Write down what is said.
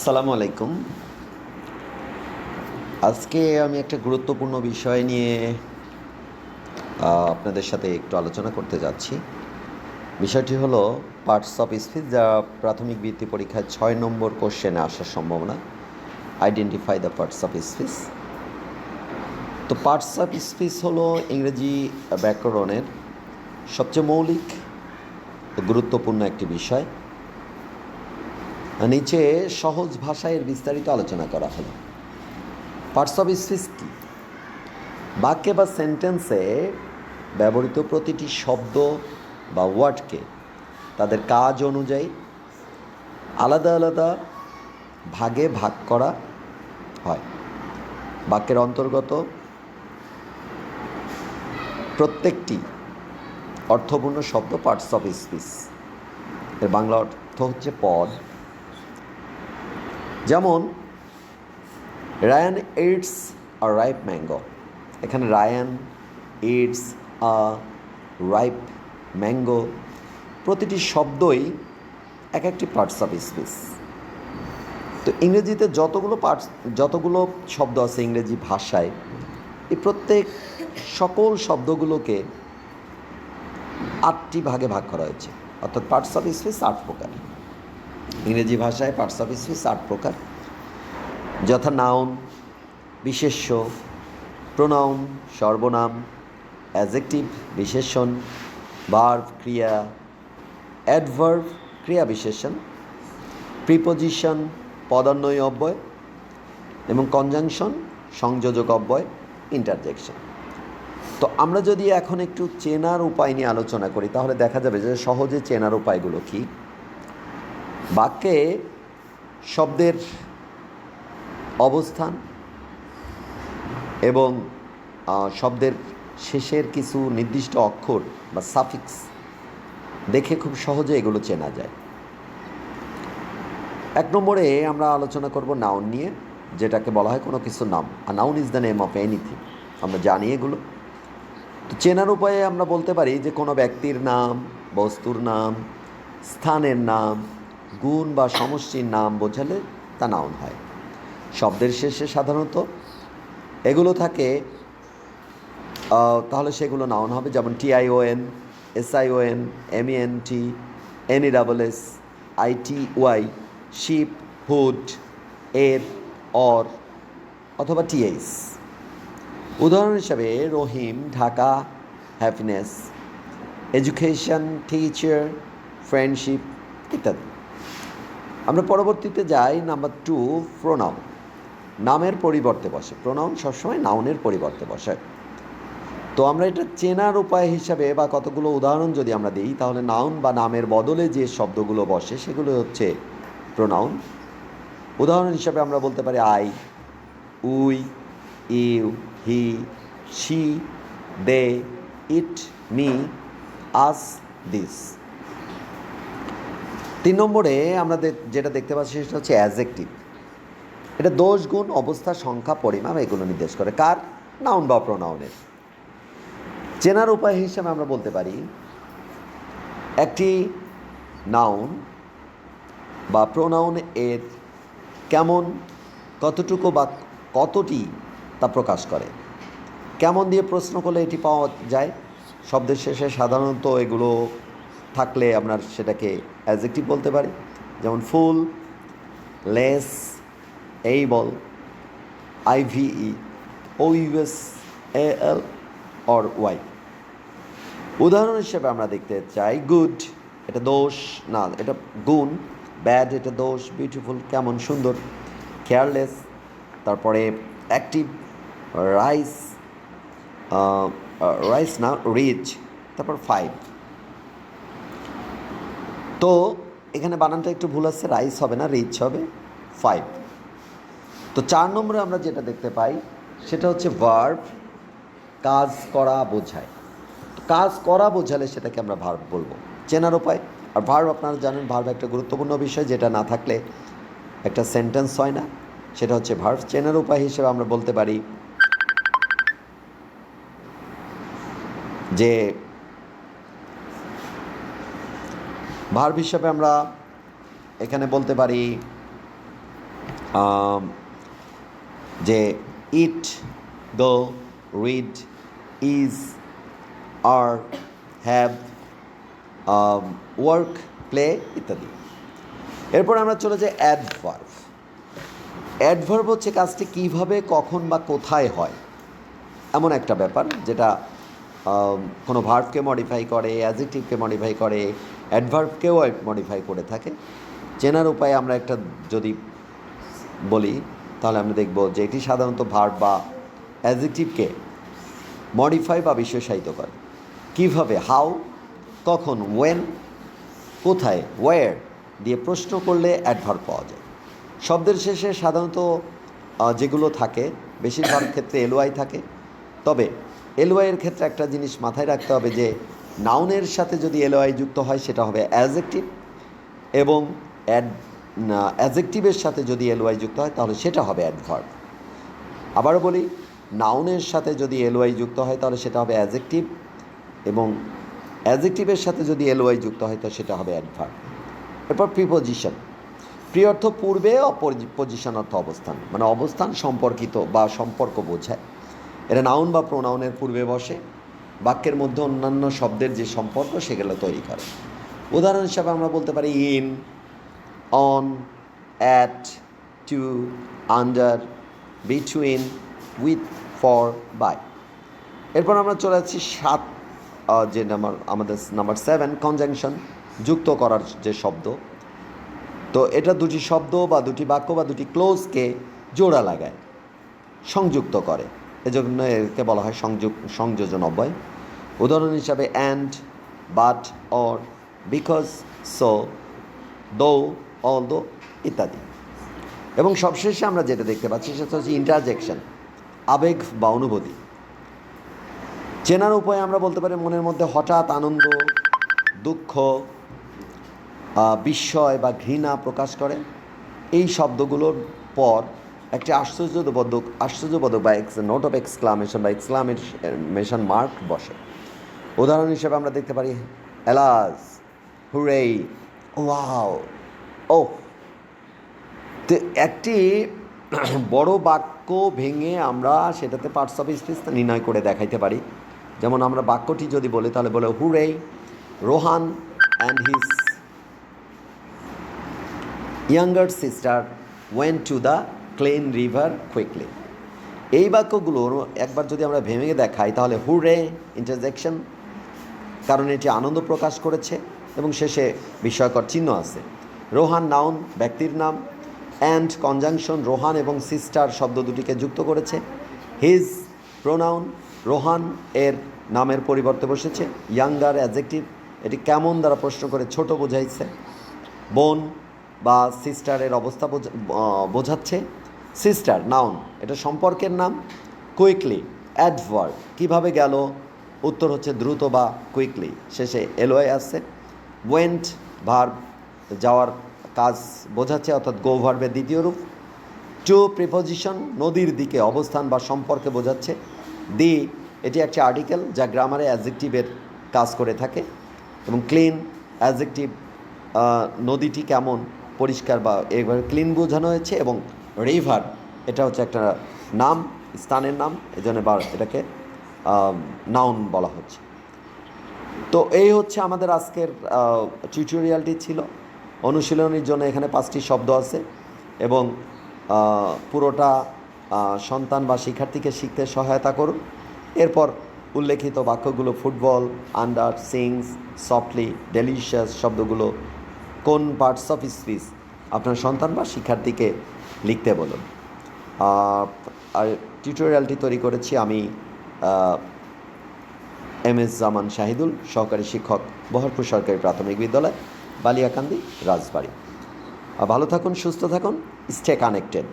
আসসালামু আলাইকুম। আজকে আমি একটা গুরুত্বপূর্ণ বিষয় নিয়ে আপনাদের সাথে একটু আলোচনা করতে যাচ্ছি। বিষয়টি হলো পার্টস অফ স্পিচ, যা প্রাথমিক বৃত্তি পরীক্ষায় ৬ নম্বর কোশ্চেনে আসার সম্ভাবনা। Identify the parts of speech. তো পার্টস অফ স্পিচ হলো ইংরেজি ব্যাকরণের সবচেয়ে মৌলিক ও গুরুত্বপূর্ণ একটি বিষয়। নিচে সহজ ভাষায় এর বিস্তারিত আলোচনা করা হলো। পার্টস অফ স্পিচ কী? বাক্যে বা সেন্টেন্সে ব্যবহৃত প্রতিটি শব্দ বা ওয়ার্ডকে তাদের কাজ অনুযায়ী আলাদা আলাদা ভাগে ভাগ করা হয়। বাক্যের অন্তর্গত প্রত্যেকটি অর্থপূর্ণ শব্দ পার্টস অফ স্পিচ। এর বাংলা অর্থ হচ্ছে পদ। যেমন Ryan eats a ripe mango. এখানে Ryan eats a ripe mango, প্রতিটি শব্দই এক একটি পার্টস অফ স্পিচ। তো ইংরেজিতে যতগুলো শব্দ আছে ইংরেজি ভাষায়, এই প্রত্যেক সকল শব্দগুলোকে ৮টি ভাগে ভাগ করা হয়েছে, অর্থাৎ পার্টস অফ স্পিচ ৮ প্রকার। ইংরেজি ভাষায় পার্টস অফ স্পিচ ৮ প্রকার, যথা নাউন বিশেষ্য, প্রোনাউন সর্বনাম, অ্যাডজেক্টিভ বিশেষণ, ভার্ব ক্রিয়া, অ্যাডভার্ব ক্রিয়া বিশেষণ, প্রিপোজিশন পদান্বয়ী অব্যয় এবং কনজাংশন সংযোজক অব্যয়, ইন্টারজেকশন। তো আমরা যদি এখন একটু চেনার উপায় নিয়ে আলোচনা করি, তাহলে দেখা যাবে যে সহজে চেনার উপায়গুলো কী। বাক্যে শব্দের অবস্থান এবং শব্দের শেষের কিছু নির্দিষ্ট অক্ষর বা সাফিক্স দেখে খুব সহজে এগুলো চেনা যায়। ১ নম্বরে আমরা আলোচনা করব নাউন নিয়ে, যেটাকে বলা হয় কোনো কিছু নাম। আর noun is the name of anything. আমরা জানি এগুলো। তো চেনার উপায়ে আমরা বলতে পারি যে কোনো ব্যক্তির নাম, বস্তুর নাম, স্থানের নাম, গুণ বা সমষ্টির নাম বোঝালে তা নাউন হয়। শব্দের শেষে সাধারণত এগুলো থাকে, তাহলে সেগুলো নাউন হবে। যেমন TION, SION, MENT, NESS, ITY, ship, hood, er, or অথবা TH। উদাহরণ হিসাবে Rahim, Dhaka, happiness, education, teacher, friendship ইত্যাদি। আমরা পরবর্তীতে যাই নাম্বার 2, প্রোনাউন। নামের পরিবর্তে বসে। প্রোনাউন সবসময় নাউনের পরিবর্তে বসে। তো আমরা এটা চেনার উপায় হিসাবে বা কতগুলো উদাহরণ যদি আমরা দিই, তাহলে নাউন বা নামের বদলে যে শব্দগুলো বসে সেগুলো হচ্ছে প্রোনাউন। উদাহরণ হিসাবে আমরা বলতে পারি I, we, you, he, she, they, it, me, us, this. 3 নম্বরে আমরা যেটা দেখতে পাচ্ছি সেটা হচ্ছে অ্যাডজেক্টিভ। এটা দোষ, গুণ, অবস্থা, সংখ্যা, পরিমাণ এগুলো নির্দেশ করে। কার? নাউন বা প্রোনাউনের। চেনার উপায় হিসেবে আমরা বলতে পারি একটি নাউন বা প্রোনাউন এর কেমন, কতটুকু বা কতটি তা প্রকাশ করে। কেমন দিয়ে প্রশ্ন করলে এটি পাওয়া যায়। শব্দের শেষে সাধারণত এগুলো থাকলে আমরা সেটাকে অ্যাডজেক্টিভ বলতে পারি। যেমন ful, less, able, IVE, OUS, AL or Y. উদাহরণ হিসেবে আমরা দেখতে চাই গুড, এটা দোষ না, এটা গুণ। ব্যাড, এটা দোষ। বিউটিফুল, কেমন, সুন্দর। কেয়ারলেস, তারপরে অ্যাক্টিভ, রাইস, রাইস না, রিচ, তারপর 5। তো এখানে বানানটা একটু ভুল আছে, রাইস হবে না, রিচ হবে, 5। তো 4 নম্বরে আমরা যেটা দেখতে পাই সেটা হচ্ছে ভার্ব, কাজ করা বোঝায়। কাজ করা বোঝালে সেটাকে আমরা ভার্ব বলবো। চেনার উপায়। আর ভার্ব আপনারা জানেন, ভার্ব একটা গুরুত্বপূর্ণ বিষয়, যেটা না থাকলে একটা সেন্টেন্স হয় না, সেটা হচ্ছে ভার্ব। চেনার উপায় হিসেবে আমরা বলতে পারি যে ভার্ব হিসেবে আমরা এখানে বলতে পারি যে eat, go, read, is, are, have, work, play ইত্যাদি। এরপর আমরা চলে যাই অ্যাডভার্ব। অ্যাডভার্ব হচ্ছে কাজটি কীভাবে, কখন বা কোথায় হয় এমন একটা ব্যাপার, যেটা কোনো ভার্বকে মডিফাই করে, অ্যাডজেক্টিভকে মডিফাই করে, অ্যাডভার্বকেও মডিফাই করে থাকে। চেনার উপায়ে আমরা একটা যদি বলি তাহলে আমরা দেখব যে এটি সাধারণত ভার্ব বা অ্যাডজেক্টিভকে মডিফাই বা বিশেষায়িত করে। কীভাবে? হাউ, কখন, ওয়েন, কোথায়, ওয়্যার দিয়ে প্রশ্ন করলে অ্যাডভার্ব পাওয়া যায়। শব্দের শেষে সাধারণত যেগুলো থাকে বেশিরভাগ ক্ষেত্রে এলওয়াই থাকে। তবে এলওয়াইয়ের ক্ষেত্রে একটা জিনিস মাথায় রাখতে হবে যে নাউনের সাথে যদি এলওয়াই যুক্ত হয় সেটা হবে অ্যাডজেক্টিভ, এবং অ্যাডজেক্টিভের সাথে যদি এলওয়াই যুক্ত হয় তাহলে সেটা হবে অ্যাডভার্ব। আবারও বলি, নাউনের সাথে যদি এলওয়াই যুক্ত হয় তাহলে সেটা হবে অ্যাডজেক্টিভ, এবং অ্যাডজেক্টিভের সাথে যদি এলওয়াই যুক্ত হয় তো সেটা হবে অ্যাডভার্ব। এরপর প্রিপোজিশন। প্রি অর্থ পূর্বে, পজিশন অর্থ অবস্থান, মানে অবস্থান সম্পর্কিত বা সম্পর্ক বোঝায়। এটা নাউন বা প্রোনাউনের পূর্বে বসে, বাক্যের মধ্যে অন্যান্য শব্দের যে সম্পর্ক সেগুলো তৈরি করে। উদাহরণ হিসাবে আমরা বলতে পারি in, on, at, to, under, between, with, for, by. এরপর আমরা চলে যাচ্ছি যে আমাদের নাম্বার 7, কনজাংশন, যুক্ত করার যে শব্দ। তো এটা দুটি শব্দ বা দুটি বাক্য বা দুটি ক্লোজকে জোড়া লাগায়, সংযুক্ত করে, এজন্য একে বলা হয় সংযোজন অব্যয়। উদাহরণ হিসাবে and, but, or, because, so, দো, অলদো ইত্যাদি। এবং সবশেষে আমরা যেটা দেখতে পাচ্ছি সেটা হচ্ছে ইন্টারজেকশন, আবেগ বা অনুভূতি। চেনার উপায়ে আমরা বলতে পারি মনের মধ্যে হঠাৎ আনন্দ, দুঃখ, বিস্ময় বা ঘৃণা প্রকাশ করে। এই শব্দগুলোর পর একটি আশ্চর্যবোধক বা নোট অফ এক্সক্লামেশন বা এক্সক্লামেশন মার্ক বসে। উদাহরণ হিসেবে আমরা দেখতে পারি এলাস, হুরেই, ওয়াও, ও। তো একটি বড় বাক্য ভেঙে আমরা সেটাতে পার্টস অফ স্পিচ নির্ণয় করে দেখাইতে পারি। যেমন আমরা বাক্যটি যদি বলি তাহলে বলে hooray, Rohan and his younger sister went to the Clean River quickly. এই বাক্যগুলোর একবার যদি আমরা ভেঙে দেখাই তাহলে হুরে, ইন্টারজেকশন, কারণ এটি আনন্দ প্রকাশ করেছে এবং শেষে বিস্ময়কর চিহ্ন আছে। রোহান নাউন, ব্যক্তির নাম, অ্যান্ড কনজাংশন, রোহান এবং সিস্টার শব্দ দুটিকে যুক্ত করেছে। হিজ প্রোনাউন, রোহান এর নামের পরিবর্তে বসেছে। ইয়াঙ্গার অ্যাডজেক্টিভ, এটি কেমন দ্বারা প্রশ্ন করে ছোট বোঝাইছে। বোন বা সিস্টারের অবস্থা বোঝাচ্ছে। সিস্টার নাউন, এটা সম্পর্কের নাম। কুইকলি অ্যাডভার্ব, কীভাবে গেল, উত্তর হচ্ছে দ্রুত বা কুইকলি, শেষে এলওয়াই আসছে। ওয়েন্ট ভার্ব, যাওয়ার কাজ বোঝাচ্ছে, অর্থাৎ গো ভার্বের দ্বিতীয় রূপ। টু প্রিপোজিশন, নদীর দিকে অবস্থান বা সম্পর্কে বোঝাচ্ছে। দি, এটি একটি আর্টিকেল যা গ্রামারে অ্যাডজেক্টিভের কাজ করে থাকে। এবং ক্লিন অ্যাডজেক্টিভ, নদীটি কেমন, পরিষ্কার বা এভাবে ক্লিন বোঝানো হয়েছে। এবং রিভার, এটা হচ্ছে একটা নাম, স্থানের নাম, এজন্য এটাকে নাউন বলা হচ্ছে। তো এই হচ্ছে আমাদের আজকের টিউটোরিয়ালটি ছিল। অনুশীলনের জন্য এখানে 5টি শব্দ আছে এবং পুরোটা সন্তান বা শিক্ষার্থীকে শিখতে সহায়তা করুন। এরপর উল্লেখিত বাক্যগুলো football, under, sings, softly, delicious শব্দগুলো কোন পার্টস অফ স্পিচ আপনার সন্তান বা শিক্ষার্থীকে লিখতে বলুন। আর টিউটোরিয়ালটি তৈরি করেছি আমি MS জামান শাহিদুল, সহকারী শিক্ষক, বহরপুর সরকারি প্রাথমিক বিদ্যালয়, বালিয়াকান্দি, রাজবাড়ী। ভালো থাকুন, সুস্থ থাকুন, স্টে কানেক্টেড।